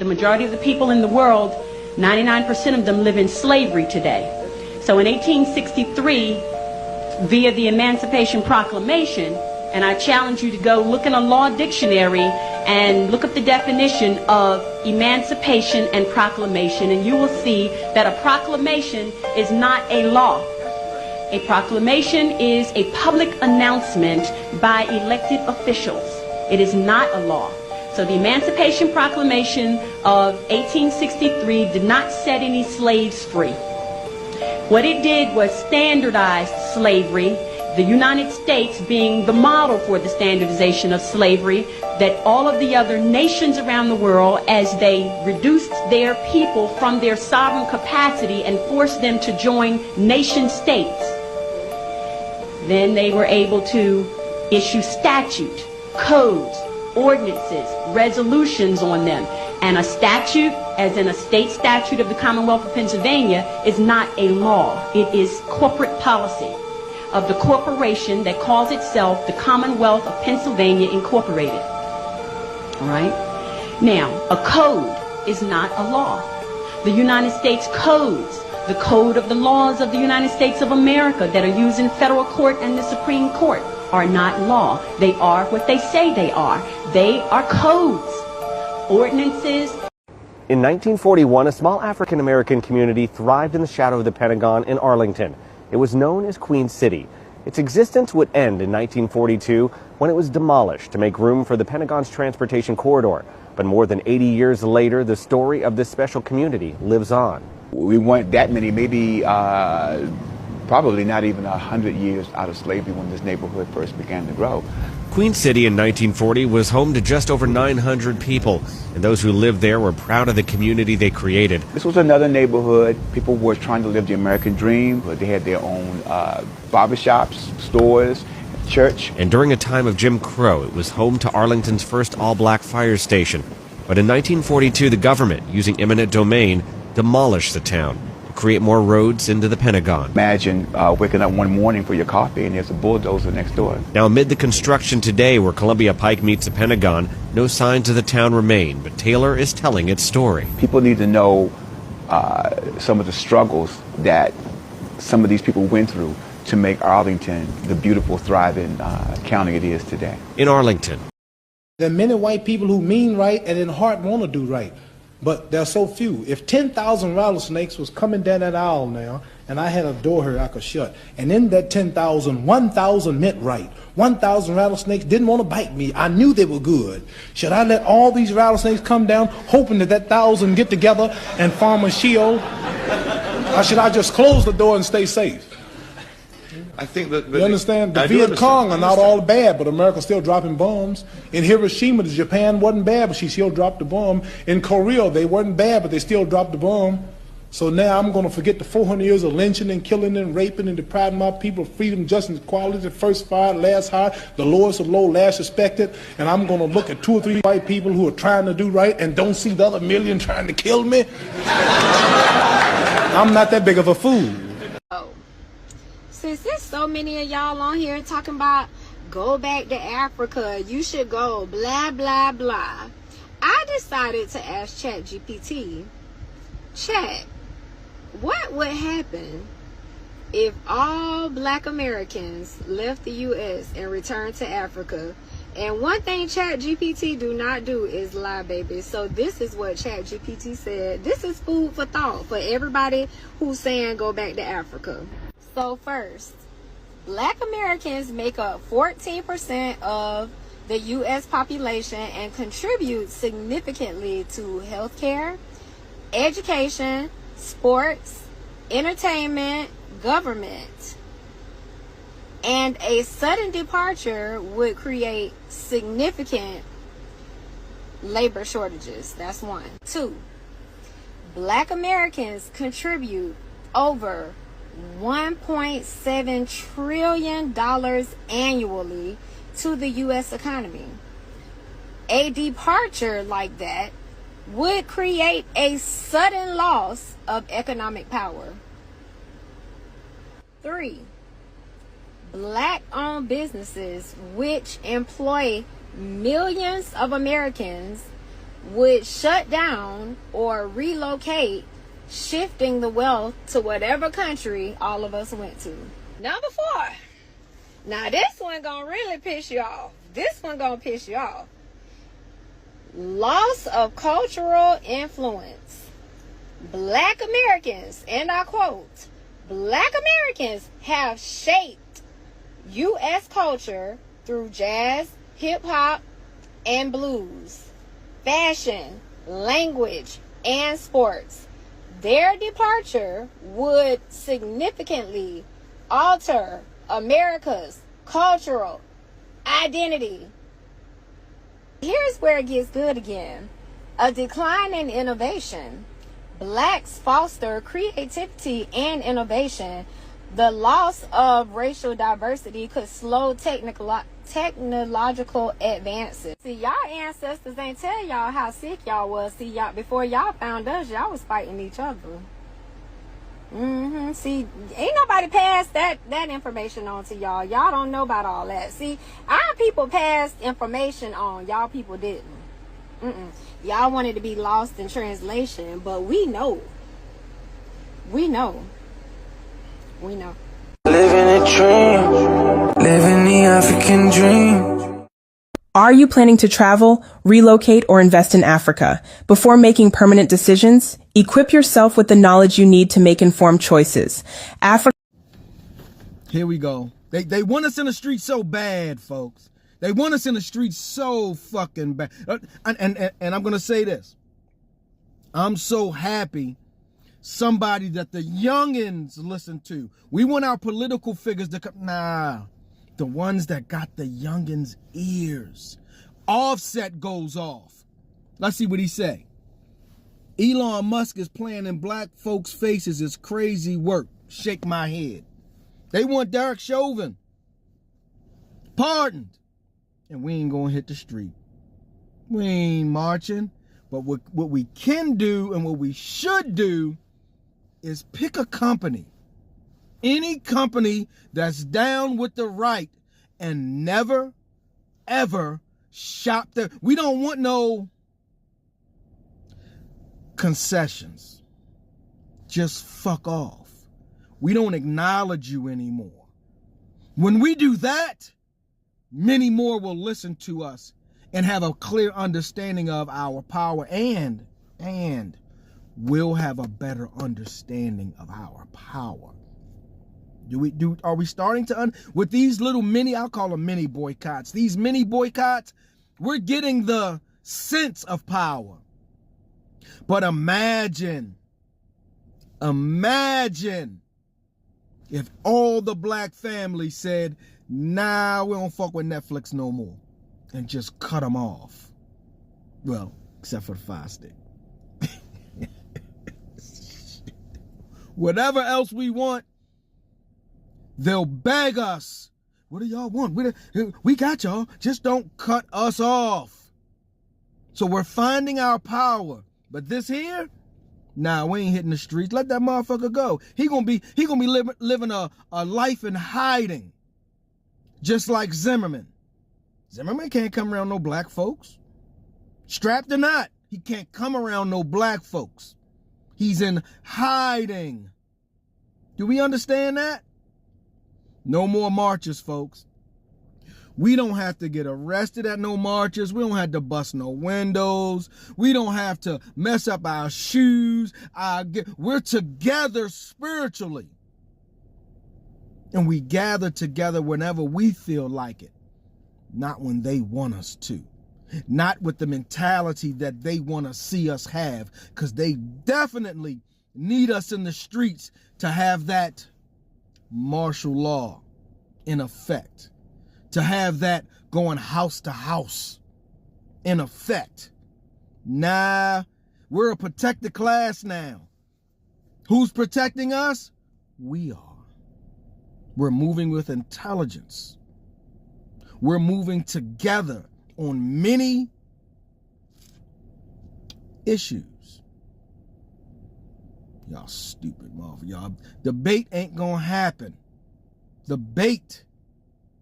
the majority of the people in the world, 99% of them live in slavery today. So in 1863, via the Emancipation Proclamation, and I challenge you to go look in a law dictionary and look up the definition of emancipation and proclamation, and you will see that a proclamation is not a law. A proclamation is a public announcement by elected officials. It is not a law. So the Emancipation Proclamation of 1863 did not set any slaves free. What it did was standardize slavery, the United States being the model for the standardization of slavery, that all of the other nations around the world, as they reduced their people from their sovereign capacity and forced them to join nation states, then they were able to issue statute, codes, ordinances, resolutions on them. And a statute, as in a state statute of the Commonwealth of Pennsylvania, is not a law. It is corporate policy of the corporation that calls itself the Commonwealth of Pennsylvania Incorporated. All right? Now, a code is not a law. The United States codes, the code of the laws of the United States of America that are used in federal court and the Supreme Court, are not law. They are what they say they are. They are codes, ordinances. In 1941, a small African-American community thrived in the shadow of the Pentagon in Arlington. It was known as Queen City. Its existence would end in 1942 when it was demolished to make room for the Pentagon's transportation corridor. But more than 80 years later, the story of this special community lives on. We weren't that many, maybe probably not even 100 years out of slavery when this neighborhood first began to grow. Queen City in 1940 was home to just over 900 people, and those who lived there were proud of the community they created. This was another neighborhood. People were trying to live the American dream, but they had their own barbershops, stores, church. And during a time of Jim Crow, it was home to Arlington's first all-black fire station. But in 1942, the government, using eminent domain, demolished the town to create more roads into the Pentagon. Imagine waking up one morning for your coffee and there's a bulldozer next door. Now, amid the construction today where Columbia Pike meets the Pentagon, no signs of the town remain, but Taylor is telling its story. People need to know some of the struggles that some of these people went through to make Arlington the beautiful, thriving county it is today. In Arlington. There are many white people who mean right and in heart want to do right, but there are so few. If 10,000 rattlesnakes was coming down that aisle now, and I had a door here I could shut, and in that 10,000, 1,000 meant right. 1,000 rattlesnakes didn't want to bite me. I knew they were good. Should I let all these rattlesnakes come down, hoping that 1,000 get together and form a shield? Or should I just close the door and stay safe? I think that you understand? The Viet Cong are not all bad, but America's still dropping bombs. In Hiroshima, the Japan wasn't bad, but she still dropped the bomb. In Korea, they weren't bad, but they still dropped the bomb. So now I'm going to forget the 400 years of lynching and killing and raping and depriving my people of freedom, justice, and equality. The first fired, last hired, the lowest of low, last respected. And I'm going to look at 2 or 3 white people who are trying to do right and don't see the other million trying to kill me. I'm not that big of a fool. Since there's so many of y'all on here talking about go back to Africa, you should go, blah, blah, blah, I decided to ask ChatGPT, Chat, what would happen if all black Americans left the U.S. and returned to Africa? And one thing ChatGPT do not do is lie, baby. So this is what ChatGPT said. This is food for thought for everybody who's saying go back to Africa. So first, black Americans make up 14% of the U.S. population and contribute significantly to healthcare, education, sports, entertainment, government. And a sudden departure would create significant labor shortages. That's 1. 2, black Americans contribute over $1.7 trillion annually to the U.S. economy. A departure like that would create a sudden loss of economic power. 3, black-owned businesses which employ millions of Americans would shut down or relocate, shifting the wealth to whatever country all of us went to. Number 4. Now this one gonna really piss you off. This one gonna piss you off. Loss of cultural influence. Black Americans, and I quote, Black Americans have shaped U.S. culture through jazz, hip-hop, and blues, fashion, language, and sports. Their departure would significantly alter America's cultural identity. Here's where it gets good again. A decline in innovation. Blacks foster creativity and innovation. The loss of racial diversity could slow technological advances. See, y'all ancestors ain't tell y'all how sick y'all was. See, y'all, before y'all found us, y'all was fighting each other. See, ain't nobody passed that information on to y'all. Y'all don't know about all that. See, our people passed information on. Y'all people didn't. Y'all wanted to be lost in translation, but we know. We know. We know. Living a dream. Living the African dream. Are you planning to travel, relocate, or invest in Africa? Before making permanent decisions, equip yourself with the knowledge you need to make informed choices. Here we go. They want us in the streets so bad, folks. They want us in the streets so fucking bad. And I'm going to say this. I'm so happy somebody that the youngins listen to. We want our political figures to come. Nah. The ones that got the youngins' ears. Offset goes off. Let's see what he say. Elon Musk is playing in black folks' faces is crazy work. Shake my head. They want Derek Chauvin pardoned. And we ain't gonna hit the street. We ain't marching. But what we can do and what we should do is pick a company. Any company that's down with the right and never, ever shop there. We don't want no concessions. Just fuck off. We don't acknowledge you anymore. When we do that, many more will listen to us and have a clear understanding of our power and we'll have a better understanding of our power. Are we starting to, with these little mini, I'll call them mini boycotts. These mini boycotts, we're getting the sense of power. But imagine if all the black families said, nah, we don't fuck with Netflix no more. And just cut them off. Well, except for the Fire Stick. Whatever else we want, they'll beg us. What do y'all want? We got y'all. Just don't cut us off. So we're finding our power. But this here, nah, we ain't hitting the streets. Let that motherfucker go. He gonna be living a life in hiding. Just like Zimmerman. Zimmerman can't come around no black folks. Strapped or not, he can't come around no black folks. He's in hiding. Do we understand that? No more marches, folks. We don't have to get arrested at no marches. We don't have to bust no windows. We don't have to mess up our shoes. We're together spiritually. And we gather together whenever we feel like it. Not when they want us to. Not with the mentality that they want to see us have. Because they definitely need us in the streets to have that martial law in effect. To have that going house to house in effect. Nah, we're a protected class now. Who's protecting us? We are. We're moving with intelligence. We're moving together on many issues. Y'all stupid motherfucker. Y'all, debate ain't gonna happen. Debate.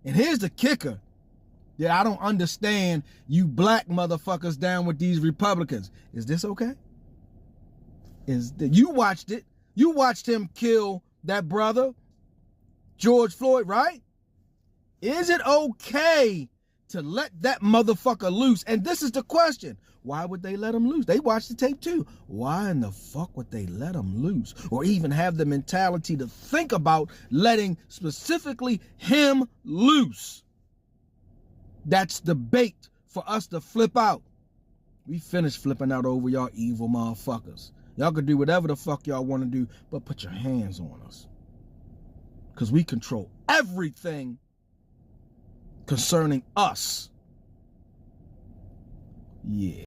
And here's the kicker. that I don't understand you black motherfuckers down with these Republicans. Is this okay? You watched it. You watched him kill that brother, George Floyd, right? Is it okay to let that motherfucker loose? And this is the question. Why would they let him loose? They watched the tape too. Why in the fuck would they let him loose? Or even have the mentality to think about letting specifically him loose? That's the bait for us to flip out. We finished flipping out over y'all evil motherfuckers. Y'all can do whatever the fuck y'all want to do, but put your hands on us. Because we control everything concerning us. Yeah.